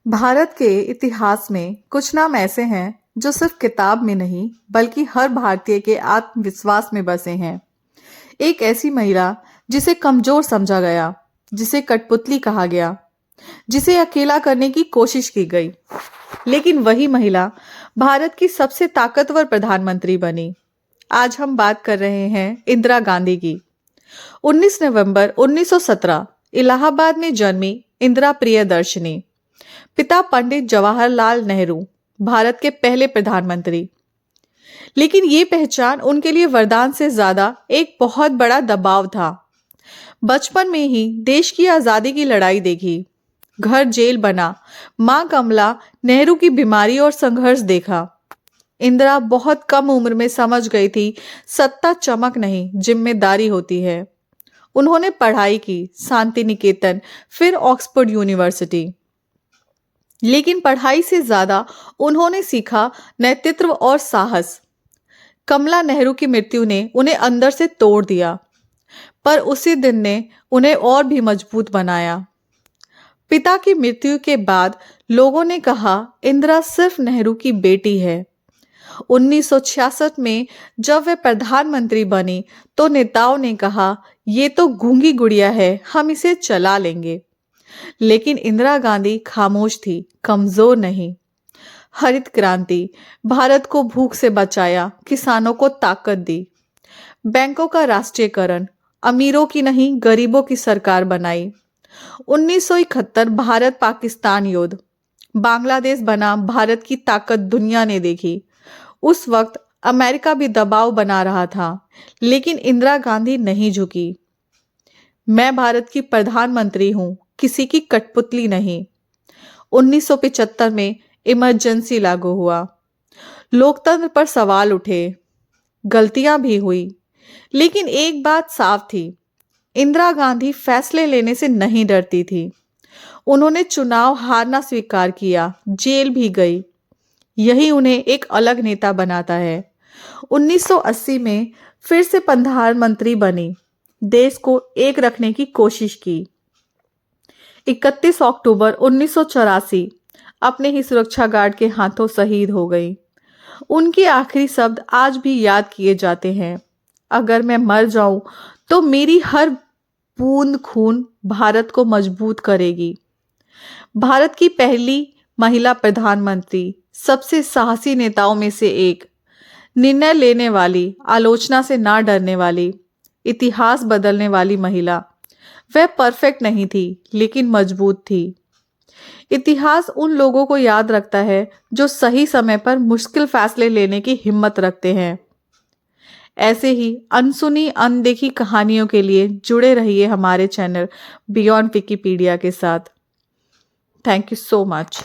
भारत के इतिहास में कुछ नाम ऐसे हैं जो सिर्फ किताब में नहीं बल्कि हर भारतीय के आत्मविश्वास में बसे हैं। एक ऐसी महिला जिसे कमजोर समझा गया, जिसे कठपुतली कहा गया, जिसे अकेला करने की कोशिश की गई, लेकिन वही महिला भारत की सबसे ताकतवर प्रधानमंत्री बनी। आज हम बात कर रहे हैं इंदिरा गांधी की। 19 नवंबर 1917 इलाहाबाद में जन्मी इंदिरा प्रियदर्शिनी। पिता पंडित जवाहरलाल नेहरू, भारत के पहले प्रधानमंत्री। लेकिन ये पहचान उनके लिए वरदान से ज्यादा एक बहुत बड़ा दबाव था। बचपन में ही देश की आजादी की लड़ाई देखी, घर जेल बना, मां कमला नेहरू की बीमारी और संघर्ष देखा। इंदिरा बहुत कम उम्र में समझ गई थी सत्ता चमक नहीं, जिम्मेदारी होती है। उन्होंने पढ़ाई की, शांति निकेतन, फिर ऑक्सफोर्ड यूनिवर्सिटी। लेकिन पढ़ाई से ज्यादा उन्होंने सीखा नेतृत्व और साहस। कमला नेहरू की मृत्यु ने उन्हें अंदर से तोड़ दिया, पर उसी दिन ने उन्हें और भी मजबूत बनाया। पिता की मृत्यु के बाद लोगों ने कहा इंदिरा सिर्फ नेहरू की बेटी है। 1966 में जब वे प्रधानमंत्री बनी तो नेताओं ने कहा ये तो गूंगी गुड़िया है, हम इसे चला लेंगे। लेकिन इंदिरा गांधी खामोश थी, कमजोर नहीं। हरित क्रांति, भारत को भूख से बचाया, किसानों को ताकत दी। बैंकों का राष्ट्रीयकरण, अमीरों की नहीं गरीबों की सरकार बनाई। 1971 भारत पाकिस्तान युद्ध, बांग्लादेश बना, भारत की ताकत दुनिया ने देखी। उस वक्त अमेरिका भी दबाव बना रहा था, लेकिन इंदिरा गांधी नहीं झुकी। मैं भारत की प्रधानमंत्री हूं, किसी की कठपुतली नहीं। 1975 में इमरजेंसी लागू हुआ। लोकतंत्र पर सवाल उठे, गलतियां भी हुई, लेकिन एक बात साफ थी, इंदिरा गांधी फैसले लेने से नहीं डरती थी। उन्होंने चुनाव हारना स्वीकार किया, जेल भी गई। यही उन्हें एक अलग नेता बनाता है। 1980 में फिर से प्रधानमंत्री बनी, देश को एक रखने की कोशिश की। 31 अक्टूबर 1984 अपने ही सुरक्षा गार्ड के हाथों शहीद हो गई। उनके आखिरी शब्द आज भी याद किए जाते हैं, अगर मैं मर जाऊं तो मेरी हर बूंद खून भारत को मजबूत करेगी। भारत की पहली महिला प्रधानमंत्री, सबसे साहसी नेताओं में से एक, निर्णय लेने वाली, आलोचना से ना डरने वाली, इतिहास बदलने वाली महिला। वह परफेक्ट नहीं थी, लेकिन मजबूत थी। इतिहास उन लोगों को याद रखता है जो सही समय पर मुश्किल फैसले लेने की हिम्मत रखते हैं। ऐसे ही अनसुनी अनदेखी कहानियों के लिए जुड़े रहिए हमारे चैनल बियॉन्ड विकिपीडिया के साथ। Thank you so much.